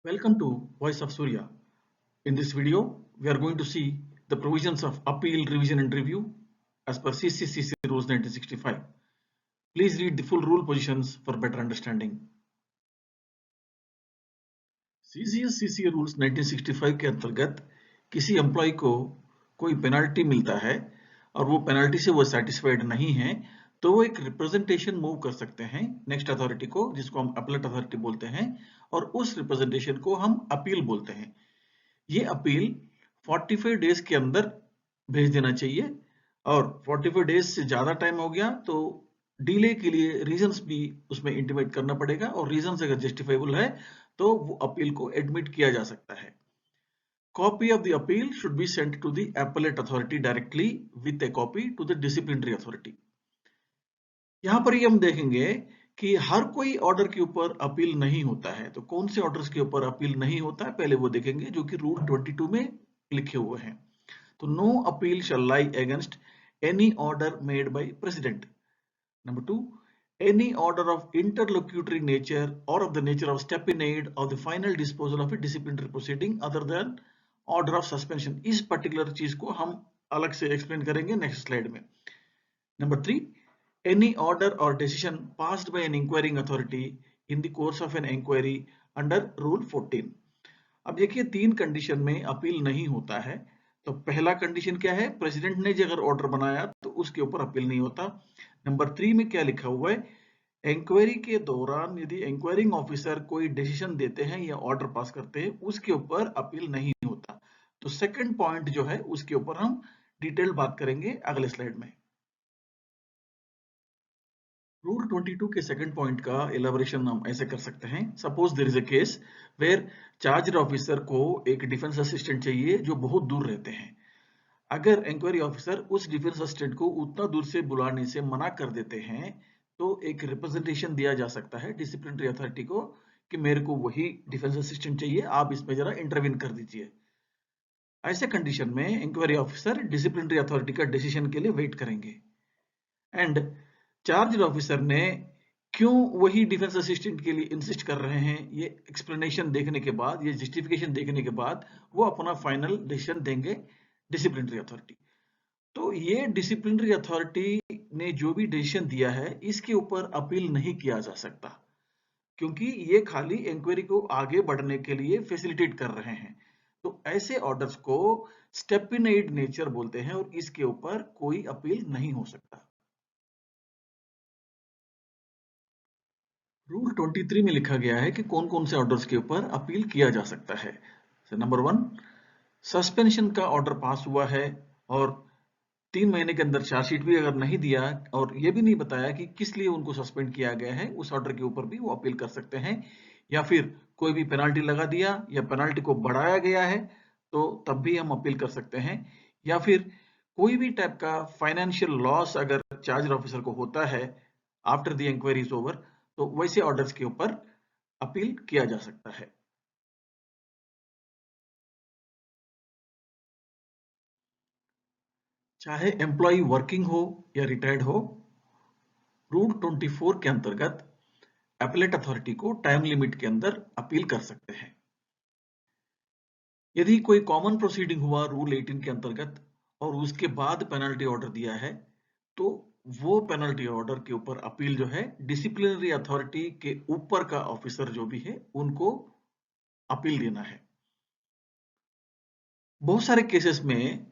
Welcome to Voice of Surya. In this video, we are going to see the provisions of appeal, revision and review as per CCCC rules 1965. Please read the full rule positions for better understanding. CCCC rules 1965 के अंतर्गत किसी employ को कोई penalty मिलता है और वो penalty से वो सेटिस्फाइड नहीं है तो वो एक रिप्रेजेंटेशन मूव कर सकते हैं नेक्स्ट अथॉरिटी को, जिसको हम अपीलेट अथॉरिटी बोलते हैं, और उस रिप्रेजेंटेशन को हम अपील बोलते हैं। ये अपील 45 डेज के अंदर भेज देना चाहिए और 45 डेज से ज्यादा टाइम हो गया तो डिले के लिए रीजंस भी उसमें इंटीमेट करना पड़ेगा और रीजंस अगर जस्टिफाइबल है तो वो अपील को एडमिट किया जा सकता है। Copy of the appeal should be sent to the appellate authority directly with a copy to the disciplinary authority. यहां पर ही हम देखेंगे कि हर कोई ऑर्डर के ऊपर अपील नहीं होता है, तो कौन से ऑर्डर्स के ऊपर अपील नहीं होता है पहले वो देखेंगे, जो कि रूल 22 में लिखे हुए हैं। तो no appeal shall lie against any order made by president. Number 2, any order of interlocutory nature or of the nature of step in aid of the final disposal of a disciplinary proceeding other than order of suspension। इस particular चीज को हम अलग से explain करेंगे next slide में। Number 3, any order or decision passed by an inquiring authority in the course of an inquiry under rule 14। अब देखिए 3 कंडीशन में अपील नहीं होता है। तो पहला कंडीशन क्या है, प्रेसिडेंट ने अगर ऑर्डर बनाया तो उसके ऊपर अपील नहीं होता। नंबर 3 में क्या लिखा हुआ है, इंक्वायरी के दौरान यदि इंक्वायरिंग ऑफिसर कोई डिसीजन देते हैं या ऑर्डर पास करते हैं उसके ऊपर अपील नहीं होता। तो सेकंड पॉइंट जो है उसके ऊपर हम डिटेल बात करेंगे अगले स्लाइड में। रूल 22 के सेकंड पॉइंट का एलाबोरेशन हम ऐसे कर सकते हैं। Suppose there is a case where charge officer को एक डिफेंस असिस्टेंट चाहिए जो बहुत दूर रहते हैं। अगर इंक्वायरी ऑफिसर उस डिफेंस असिस्टेंट को उतना दूर से बुलाने से मना कर देते हैं तो एक रिप्रेजेंटेशन दिया जा सकता है डिसिप्लिनरी अथॉरिटी को कि मेरे को वही डिफेंस असिस्टेंट चाहिए, आप इसमें जरा इंटरवीन कर दीजिए। ऐसे कंडीशन में इंक्वायरी ऑफिसर डिसिप्लिनरी अथॉरिटी का डिसीजन के लिए वेट करेंगे एंड चार्ज ऑफिसर ने क्यों वही डिफेंस असिस्टेंट के लिए इंसिस्ट कर रहे हैं ये एक्सप्लेनेशन देखने के बाद, ये जस्टिफिकेशन देखने के बाद वो अपना फाइनल डिसीजन देंगे डिसिप्लिनरी अथॉरिटी। तो ये डिसिप्लिनरी अथॉरिटी ने जो भी डिसीजन दिया है इसके ऊपर अपील नहीं किया जा सकता क्योंकि ये खाली इंक्वायरी को आगे बढ़ने के लिए फैसिलिटेट कर रहे हैं। तो ऐसे ऑर्डर्स को स्टेप इन एड नेचर बोलते हैं और इसके ऊपर कोई अपील नहीं हो सकता। रूल 23 में लिखा गया है कि कौन कौन से ऑर्डर्स के ऊपर अपील किया जा सकता है। नंबर 1, सस्पेंशन का ऑर्डर पास हुआ है और 3 महीने के अंदर चार्जशीट भी अगर नहीं दिया और ये भी नहीं बताया कि किस लिए उनको सस्पेंड किया गया है, उस ऑर्डर के ऊपर भी वो अपील कर सकते हैं। या फिर कोई भी पेनाल्टी लगा दिया या पेनाल्टी को बढ़ाया गया है तो तब भी हम अपील कर सकते हैं। या फिर कोई भी टाइप का फाइनेंशियल लॉस अगर चार्ज ऑफिसर को होता है after the inquiry is over तो वैसे ऑर्डर्स के ऊपर अपील किया जा सकता है। चाहे एम्प्लॉय वर्किंग हो या रिटायर्ड हो, रूल 24 के अंतर्गत अपीलेट अथॉरिटी को टाइम लिमिट के अंदर अपील कर सकते हैं। यदि कोई कॉमन प्रोसीडिंग हुआ रूल 18 के अंतर्गत और उसके बाद पेनल्टी ऑर्डर दिया है तो वो पेनल्टी ऑर्डर के ऊपर अपील जो है डिसिप्लिनरी अथॉरिटी के ऊपर का ऑफिसर जो भी है उनको अपील देना है। बहुत सारे केसेस में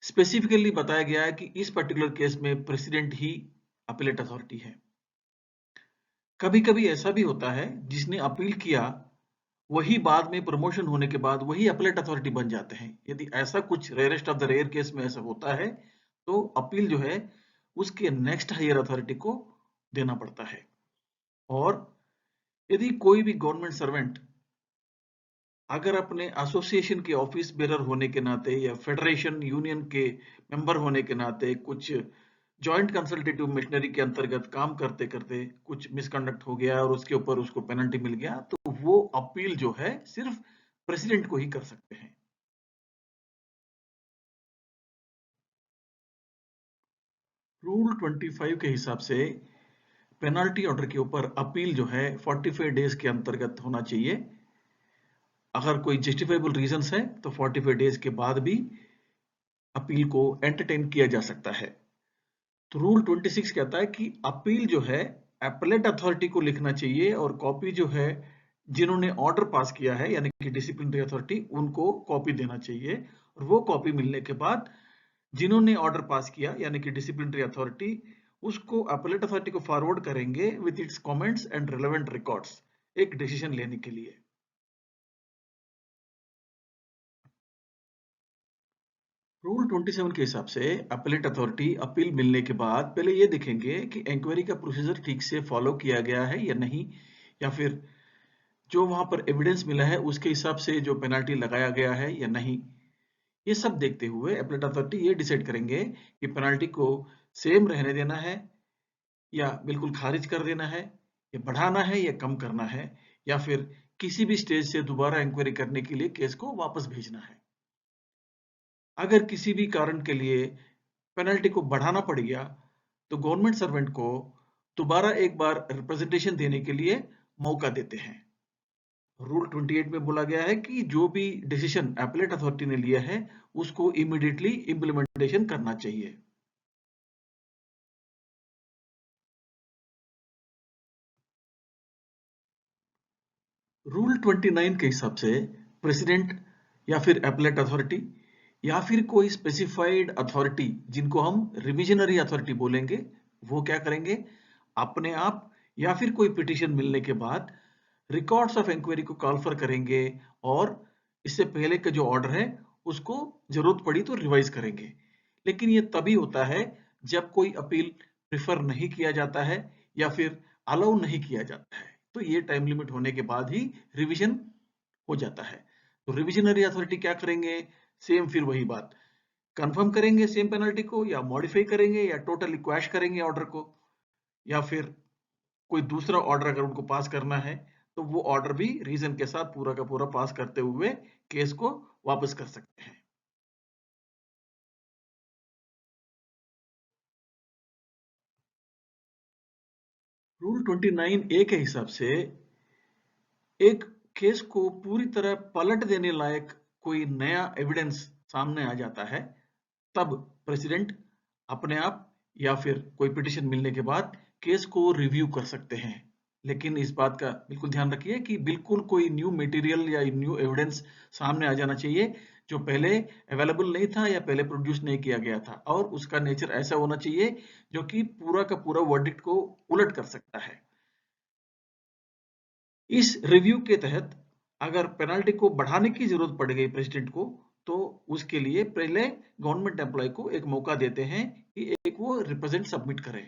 स्पेसिफिकली बताया गया है कि इस पर्टिकुलर केस में प्रेसिडेंट ही अपीलेट अथॉरिटी है। कभी कभी ऐसा भी होता है जिसने अपील किया वही बाद में प्रमोशन होने के बाद वही अपीलेट अथॉरिटी बन जाते हैं। यदि ऐसा कुछ rarest of the rare case में ऐसा होता है तो अपील जो है उसके नेक्स्ट हायर अथॉरिटी को देना पड़ता है। और यदि कोई भी गवर्नमेंट सर्वेंट अगर अपने एसोसिएशन के ऑफिस बेरर होने के नाते या फेडरेशन यूनियन के मेंबर होने के नाते कुछ जॉइंट कंसल्टेटिव मिशनरी के अंतर्गत काम करते करते कुछ मिसकंडक्ट हो गया और उसके ऊपर उसको पेनल्टी मिल गया तो वो अपील जो है सिर्फ प्रेसिडेंट को ही कर सकते हैं। रूल 25 के हिसाब से पेनल्टी ऑर्डर के ऊपर अपील जो है 45 डेज के अंतर्गत होना चाहिए। अगर कोई जस्टिफाइबल रीजंस है तो 45 डेज के बाद भी अपील को एंटरटेन किया जा सकता है। तो रूल 26 कहता है कि अपील जो है एपेलेट अथॉरिटी को लिखना चाहिए और कॉपी जो है जिन्होंने ऑर्डर पास किया है यानी कि डिसिप्लिनरी अथॉरिटी उनको कॉपी देना चाहिए, और वो कॉपी मिलने के बाद जिन्होंने ऑर्डर पास किया यानी कि डिसिप्लिनरी अथॉरिटी उसको अपीलेट अथॉरिटी को फॉरवर्ड करेंगे with its comments and relevant records एक डिसीजन लेने के लिए। रूल 27 के हिसाब से अपीलेट अथॉरिटी अपील मिलने के बाद पहले ये देखेंगे कि इंक्वायरी का प्रोसीजर ठीक से फॉलो किया गया है या नहीं, या फिर जो वहां पर एविडेंस मिला है उसके हिसाब से जो पेनल्टी लगाया गया है या नहीं। ये सब देखते हुए अपीलेट अथॉरिटी ये डिसाइड करेंगे कि पेनल्टी को सेम रहने देना है या बिल्कुल खारिज कर देना है, या बढ़ाना है या कम करना है, या फिर किसी भी स्टेज से दोबारा इंक्वायरी करने के लिए केस को वापस भेजना है। अगर किसी भी कारण के लिए पेनल्टी को बढ़ाना पड़ गया तो गवर्नमेंट सर्वेंट को दोबारा एक बार रिप्रेजेंटेशन देने के लिए मौका देते हैं। रूल 28 में बोला गया है कि जो भी डिसीजन अपीलेट अथॉरिटी ने लिया है उसको इमीडिएटली इंप्लीमेंटेशन करना चाहिए। रूल 29 के हिसाब से प्रेसिडेंट या फिर अपीलेट अथॉरिटी या फिर कोई स्पेसिफाइड अथॉरिटी जिनको हम रिविजनरी अथॉरिटी बोलेंगे, वो क्या करेंगे, अपने आप या फिर कोई पिटीशन मिलने के बाद रिकॉर्ड्स ऑफ इंक्वायरी को कॉल फॉर करेंगे और इससे पहले का जो ऑर्डर है उसको जरूरत पड़ी तो रिवाइज करेंगे। लेकिन ये तभी होता है जब कोई अपील प्रिफर नहीं किया जाता है या फिर अलाउ नहीं किया जाता है, तो ये टाइम लिमिट होने के बाद ही रिवीजन हो जाता है। तो रिविजनरी अथॉरिटी क्या करेंगे, सेम फिर वही बात, कंफर्म करेंगे सेम पेनल्टी को या मॉडिफाई करेंगे या टोटली क्वैश करेंगे ऑर्डर को, या फिर कोई दूसरा ऑर्डर अगर उनको पास करना है तो वो ऑर्डर भी रीजन के साथ पूरा का पूरा पास करते हुए केस को वापस कर सकते हैं। रूल 29 ए के हिसाब से एक केस को पूरी तरह पलट देने लायक कोई नया एविडेंस सामने आ जाता है, तब प्रेसिडेंट अपने आप या फिर कोई पिटीशन मिलने के बाद केस को रिव्यू कर सकते हैं। लेकिन इस बात का बिल्कुल ध्यान रखिए कि बिल्कुल कोई न्यू मटेरियल या न्यू एविडेंस सामने आ जाना चाहिए जो पहले अवेलेबल नहीं था या पहले प्रोड्यूस नहीं किया गया था, और उसका नेचर ऐसा होना चाहिए जो कि पूरा का पूरा वर्डिक्ट को उलट कर सकता है। इस रिव्यू के तहत अगर पेनल्टी को बढ़ाने की जरूरत पड़ गई प्रेसिडेंट को, तो उसके लिए पहले गवर्नमेंट एम्प्लॉय को एक मौका देते हैं कि एक वो रिप्रेजेंट सबमिट करे।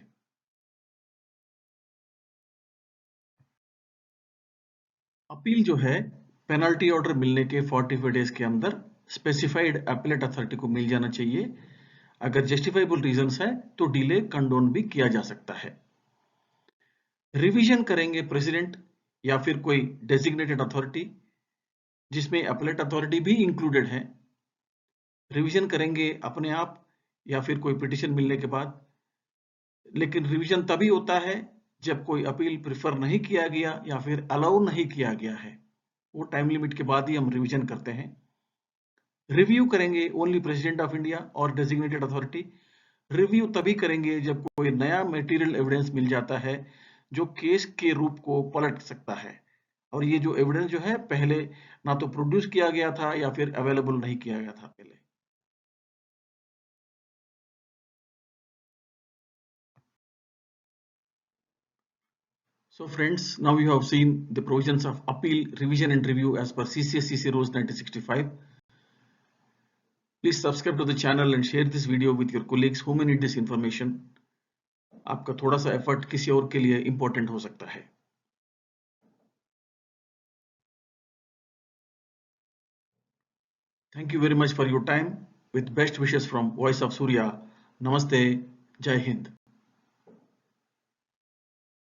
अपील जो है पेनल्टी ऑर्डर मिलने के 45 डेज के अंदर स्पेसिफाइड अपीलेट अथॉरिटी को मिल जाना चाहिए। अगर जस्टिफाइबल रीजंस है तो डिले कंडोन भी किया जा सकता है। रिवीजन करेंगे प्रेसिडेंट या फिर कोई डेजिग्नेटेड अथॉरिटी जिसमें अपीलेट अथॉरिटी भी इंक्लूडेड है। रिवीजन करेंगे अपने आप या फिर कोई पिटीशन मिलने के बाद। लेकिन रिवीजन तभी होता है जब कोई अपील प्रिफर नहीं किया गया या फिर अलाउ नहीं किया गया है, वो टाइम लिमिट के बाद ही हम रिवीजन करते हैं। रिव्यू करेंगे ओनली प्रेसिडेंट ऑफ इंडिया और डेजिग्नेटेड अथॉरिटी। रिव्यू तभी करेंगे जब कोई नया मटेरियल एविडेंस मिल जाता है जो केस के रूप को पलट सकता है, और ये जो एविडेंस जो है पहले ना तो प्रोड्यूस किया गया था या फिर अवेलेबल नहीं किया गया था पहले। So friends, now you have seen the provisions of appeal, revision and review as per CCSCC rules 1965. Please subscribe to the channel and share this video with your colleagues who may need this information. आपका थोड़ा सा effort किसी और के लिए important हो सकता है। Thank you very much for your time. With best wishes from Voice of Surya. Namaste. Jai Hind.